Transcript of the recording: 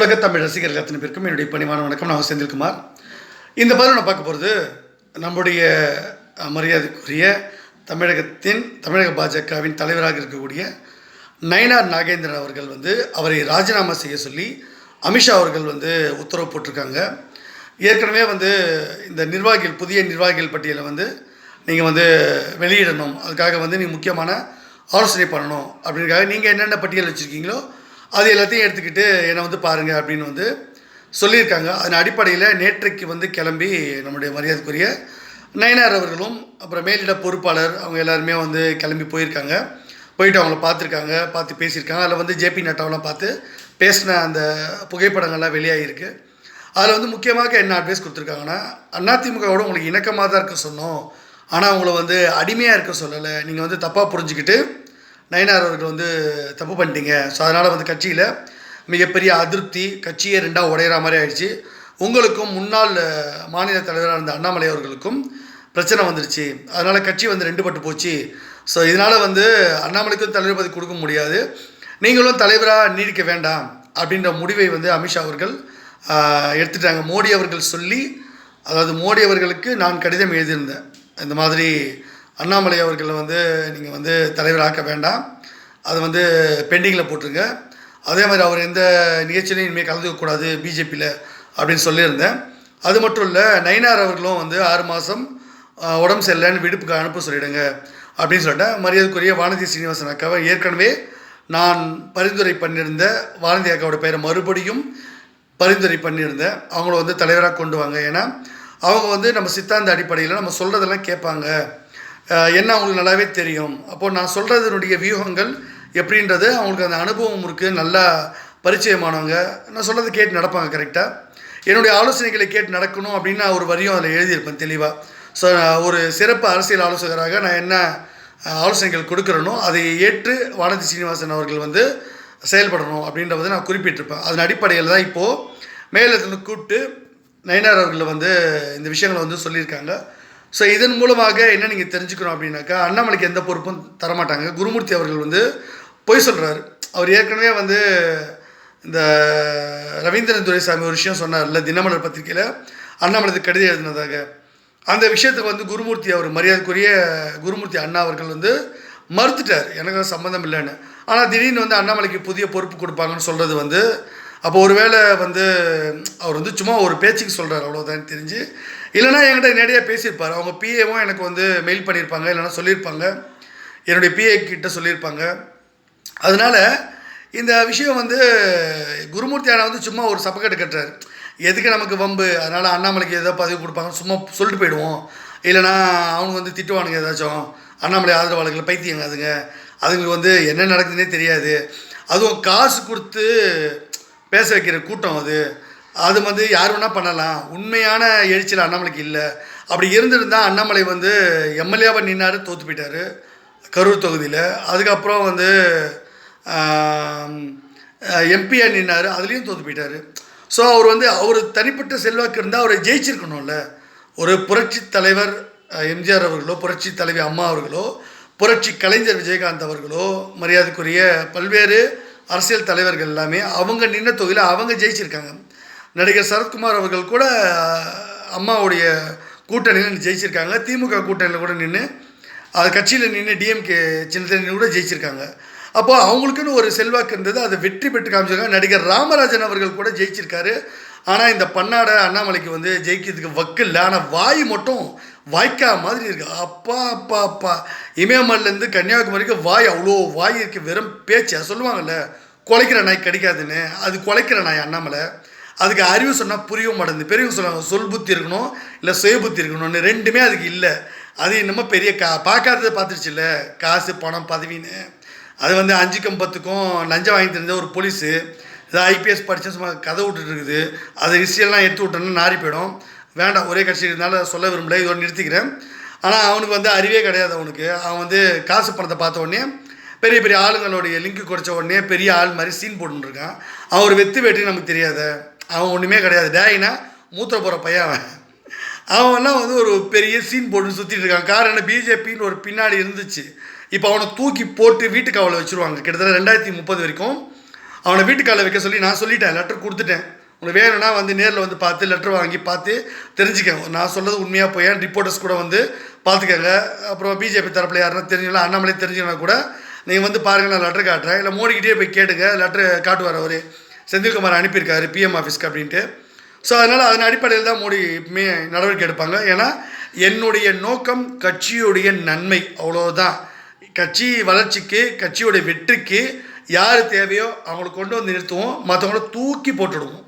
உலகத் தமிழ் ரசிகர்கள் அத்தனை பேருக்கும் என்னுடைய பணிவான வணக்கம். நான் செந்தில்குமார். இந்த பதில் நான் பார்க்க போகிறது நம்முடைய மரியாதைக்குரிய தமிழக பாஜகவின் தலைவராக இருக்கக்கூடிய நயினார் நாகேந்திரன் அவர்கள் அவரை ராஜினாமா செய்ய சொல்லி அமித்ஷா அவர்கள் உத்தரவு போட்டிருக்காங்க. ஏற்கனவே இந்த நிர்வாகிகள் புதிய நிர்வாகிகள் பட்டியலை நீங்கள் வெளியிடணும், அதுக்காக நீங்கள் முக்கியமான ஆலோசனை பண்ணணும் அப்படின்றக்காக நீங்கள் என்னென்ன பட்டியல் வச்சுருக்கீங்களோ அது எல்லாத்தையும் எடுத்துக்கிட்டு என்னை பாருங்கள் அப்படின்னு சொல்லியிருக்காங்க. அதன் அடிப்படையில் நேற்றைக்கு கிளம்பி நம்முடைய மரியாதைக்குரிய நயினார் அவர்களும் அப்புறம் மேலிட பொறுப்பாளர் அவங்க எல்லாருமே கிளம்பி போயிருக்காங்க. போயிட்டு அவங்கள பார்த்துருக்காங்க, பார்த்து பேசியிருக்காங்க. அதில் ஜேபி நட்டாவெலாம் பார்த்து பேசின அந்த புகைப்படங்கள்லாம் வெளியாகிருக்கு. அதில் முக்கியமாக என்ன அட்வைஸ் கொடுத்துருக்காங்கன்னா, அதிமுகவோட உங்களுக்கு இணக்கமாக தான் இருக்க சொன்னோம், ஆனால் உங்களை அடிமையாக இருக்க சொல்லலை. நீங்கள் தப்பாக புரிஞ்சுக்கிட்டு நயினார் அவர்கள் தப்பு பண்ணிட்டீங்க. ஸோ அதனால் கட்சியில் மிகப்பெரிய அதிருப்தி, கட்சியே ரெண்டாக உடையிற மாதிரி ஆயிடுச்சு. உங்களுக்கும் முன்னாள் மாநில தலைவராக இருந்த அண்ணாமலை அவர்களுக்கும் பிரச்சனை வந்துருச்சு. அதனால் கட்சி ரெண்டு பட்டு போச்சு. ஸோ இதனால் அண்ணாமலைக்கும் தலைவர் பதவி கொடுக்க முடியாது, நீங்களும் தலைவராக நீடிக்க வேண்டாம் அப்படின்ற முடிவை அமித்ஷா அவர்கள் எடுத்துட்டாங்க. மோடி அவர்கள் சொல்லி, அதாவது மோடி அவர்களுக்கு நான் கடிதம் எழுதியிருந்தேன், இந்த மாதிரி அண்ணாமலை அவர்களை நீங்கள் தலைவராக்க வேண்டாம், அதை பெண்டிங்கில் போட்டுருங்க. அதே மாதிரி அவர் எந்த நிகழ்ச்சியிலையும் இனிமேல் கலந்துக்கக்கூடாது பிஜேபியில் அப்படின்னு சொல்லியிருந்தேன். அது மட்டும் இல்லை, நயினார் அவர்களும் 6 மாதம் உடம்பு சரியில்லைன்னு விடுப்புக்கு அனுப்ப சொல்லிவிடுங்க அப்படின்னு சொல்லிட்டேன். மரியாதைக்குரிய வானதி சீனிவாசன் அக்காவை ஏற்கனவே நான் பரிந்துரை பண்ணியிருந்த வானதி அக்காவோட பெயரை மறுபடியும் பரிந்துரை பண்ணியிருந்தேன். அவங்கள தலைவராக கொண்டு வாங்க. ஏன்னா அவங்க நம்ம சித்தாந்த அடிப்படையில் நம்ம சொல்கிறதெல்லாம் கேட்பாங்க, என்ன அவங்களுக்கு நல்லாவே தெரியும். அப்போது நான் சொல்கிறதுனுடைய வியூகங்கள் எப்படின்றது அவங்களுக்கு அந்த அனுபவம் இருக்குது, நல்லா பரிச்சயமானவங்க. நான் சொல்கிறது கேட்டு நடப்பாங்க கரெக்டாக. என்னுடைய ஆலோசனைகளை கேட்டு நடக்கணும் அப்படின்னு நான் ஒரு வரியும் அதில் எழுதியிருப்பேன் தெளிவாக. ஸோ ஒரு சிறப்பு அரசியல் ஆலோசகராக நான் என்ன ஆலோசனைகள் கொடுக்குறேனோ அதை ஏற்று வானதி சீனிவாசன் அவர்கள் செயல்படணும் அப்படின்றத நான் குறிப்பிட்டிருப்பேன். அதன் அடிப்படையில் தான் இப்போது மேலிருந்து கூப்பிட்டு நயினார் அவர்கள் இந்த விஷயங்களை சொல்லியிருக்காங்க. ஸோ இதன் மூலமாக என்ன நீங்கள் தெரிஞ்சுக்கணும் அப்படின்னாக்கா, அண்ணாமலைக்கு எந்த பொறுப்பும் தரமாட்டாங்க. குருமூர்த்தி அவர்கள் பொய் சொல்கிறாரு. அவர் ஏற்கனவே இந்த ரவீந்திரன் துரைசாமி ஒரு விஷயம் சொன்னார்ல, தினமலர் பத்திரிகையில் அண்ணாமலைக்கு கடிதம் எழுதினதாக. அந்த விஷயத்துக்கு குருமூர்த்தி அவர் மரியாதைக்குரிய குருமூர்த்தி அண்ணா அவர்கள் மறுத்துட்டார், எனக்கு சம்மந்தம் இல்லைன்னு. ஆனால் திடீர்னு அண்ணாமலைக்கு புதிய பொறுப்பு கொடுப்பாங்கன்னு சொல்கிறது அப்போ ஒருவேளை அவர் சும்மா ஒரு பேச்சுக்கு சொல்கிறார், அவ்வளோதான் தெரிஞ்சு. இல்லைனா என்கிட்ட நேரடியாக பேசியிருப்பார். அவங்க பிஏவும் எனக்கு மெயில் பண்ணியிருப்பாங்க, இல்லைனா சொல்லியிருப்பாங்க, என்னுடைய பிஏ கிட்ட சொல்லியிருப்பாங்க. அதனால் இந்த விஷயம் குருமூர்த்தி அண்ணா சும்மா ஒரு சப்பக்கட்டு கட்டுறாரு, எதுக்கு நமக்கு வம்பு, அதனால் அண்ணாமலைக்கு ஏதோ பதவி கொடுப்பாங்க சும்மா சொல்லிட்டு போயிடுவோம், இல்லைனா அவங்க திட்டுவானுங்க ஏதாச்சும், அண்ணாமலை ஆதரவாளர்கள் பைத்தியங்க அதுங்களுக்கு என்ன நடக்குதுன்னே தெரியாது, அதுவும் காசு கொடுத்து பேச வைக்கிற கூட்டம் அது யார் வேணால் பண்ணலாம், உண்மையான எழுச்சியில் அண்ணாமலைக்கு இல்லை. அப்படி இருந்திருந்தால் அண்ணாமலை எம்எல்ஏவாக நின்னார், தோற்று போயிட்டார் கரூர் தொகுதியில். அதுக்கப்புறம் எம்பியாக நின்னார், அதுலேயும் தோற்று போயிட்டார். ஸோ அவர் தனிப்பட்ட செல்வாக்கு இருந்தால் அவரை ஜெயிச்சிருக்கணும்ல. ஒரு புரட்சி தலைவர் எம்ஜிஆர் அவர்களோ, புரட்சி தலைவி அம்மா அவர்களோ, புரட்சி கலைஞர் விஜயகாந்த் அவர்களோ, மரியாதைக்குரிய பல்வேறு அரசியல் தலைவர்கள் எல்லாமே அவங்க நின்ன தொகுதியில் அவங்க ஜெயிச்சிருக்காங்க. நடிகர் சரத்குமார் அவர்கள் கூட அம்மாவுடைய கூட்டணியில் ஜெயிச்சிருக்காங்க. திமுக கூட்டணியில் கூட நின்று அது கட்சியில் நின்று டிஎம்கே சின்னத்தில் நின்று கூட ஜெயிச்சிருக்காங்க. அப்போது அவங்களுக்குன்னு ஒரு செல்வாக்கு இருந்தது, அதை வெற்றி பெற்று காமிச்சிருக்காங்க. நடிகர் ராமராஜன் அவர்கள் கூட ஜெயிச்சிருக்காரு. ஆனால் இந்த பன்னாடை அண்ணாமலைக்கு ஜெயிக்கிறதுக்கு வக்கு இல்லை. ஆனால் வாய் மட்டும் வாய்க்கா மாதிரி இருக்குது. அப்பா அப்பா அப்பா, இமயமலேருந்து கன்னியாகுமரிக்கு வாய் அவ்வளோ வாய் இருக்குது, வெறும் பேச்சு. சொல்லுவாங்கள்ல, குலைக்கிற நாய் கடிக்காதுன்னு, அது குலைக்கிற நாய் அண்ணாமலை. அதுக்கு அறிவு சொன்னால் புரியவும் மாட்டேங்குது. பெரியவங்க சொல்லுவாங்க சொல் புத்தி இருக்கணும் இல்லை சுய புத்தி இருக்கணும்னு, ரெண்டுமே அதுக்கு இல்லை. அது இன்னமும் பெரிய பார்க்காததை பார்த்துருச்சு இல்லை, காசு பணம் பதவின்னு. அது 5க்கும் 10க்கும் லஞ்சம் வாங்கி தெரிஞ்ச ஒரு போலீஸு, இது ஐபிஎஸ் படித்து சும்மா கதை விட்டுட்டு இருக்குது. அது ஹிஸ்ட்ரியெல்லாம் எடுத்து விட்டோன்னு நாரி போயிடும். வேண்டாம், ஒரே கட்சி இருந்தாலும் சொல்ல விரும்பல, இதோடு நிறுத்திக்கிறேன். ஆனால் அவனுக்கு அறிவே கிடையாது. அவன் காசு பணத்தை பார்த்த உடனே பெரிய பெரிய ஆளுங்களுடைய லிங்க்கு குறைச்ச உடனே பெரிய ஆள் மாதிரி சீன் போட்டுருக்கான். அவன் ஒரு வெத்து வெட்டி நமக்கு தெரியாத, அவன் ஒன்றுமே கிடையாது. டேயினா மூத்திர போகிற பையன் அவன்லாம் ஒரு பெரிய சீன் போட்டு சுற்றிட்டு இருக்கான். காரணம் பிஜேபின்னு ஒரு பின்னாடி இருந்துச்சு. இப்போ அவனை தூக்கி போட்டு வீட்டுக்கு அவளை வச்சுருவாங்க. கிட்டத்தட்ட 2030 வரைக்கும் அவனை வீட்டுக்கால வைக்க சொல்லி நான் சொல்லிட்டேன், லெட்டர் கொடுத்துட்டேன். உங்களுக்கு வேணும்னா வந்து நேரில் வந்து பார்த்து லெட்டர் வாங்கி பார்த்து தெரிஞ்சுக்கங்க நான் சொல்கிறது உண்மையாக போய் ரிப்போர்ட்டர்ஸ் கூட வந்து பார்த்துக்கங்க. அப்புறம் பிஜேபி தரப்பில் யாருன்னா தெரிஞ்சுக்கலாம், அண்ணாமலை தெரிஞ்சுக்கனா கூட நீங்கள் வந்து பாருங்கள், நான் லெட்டர் காட்டுறேன். இல்லை மோடிக்கிட்டே போய் கேட்டுங்க, லெட்டர் காட்டுவார் அவர், செந்தில்குமார் அனுப்பியிருக்காரு பிஎம் ஆஃபீஸ்க்கு அப்படின்ட்டு. ஸோ அதன் அடிப்படையில் தான் மோடி நடவடிக்கை எடுப்பாங்க. ஏன்னா என்னுடைய நோக்கம் கட்சியுடைய நன்மை, அவ்வளோதான். கட்சி வளர்ச்சிக்கு, கட்சியோடைய வெற்றிக்கு யார் தேவையோ அவங்களை கொண்டு வந்து நிறுத்துவோம், மற்றவங்கள தூக்கி போட்டுடுவோம்.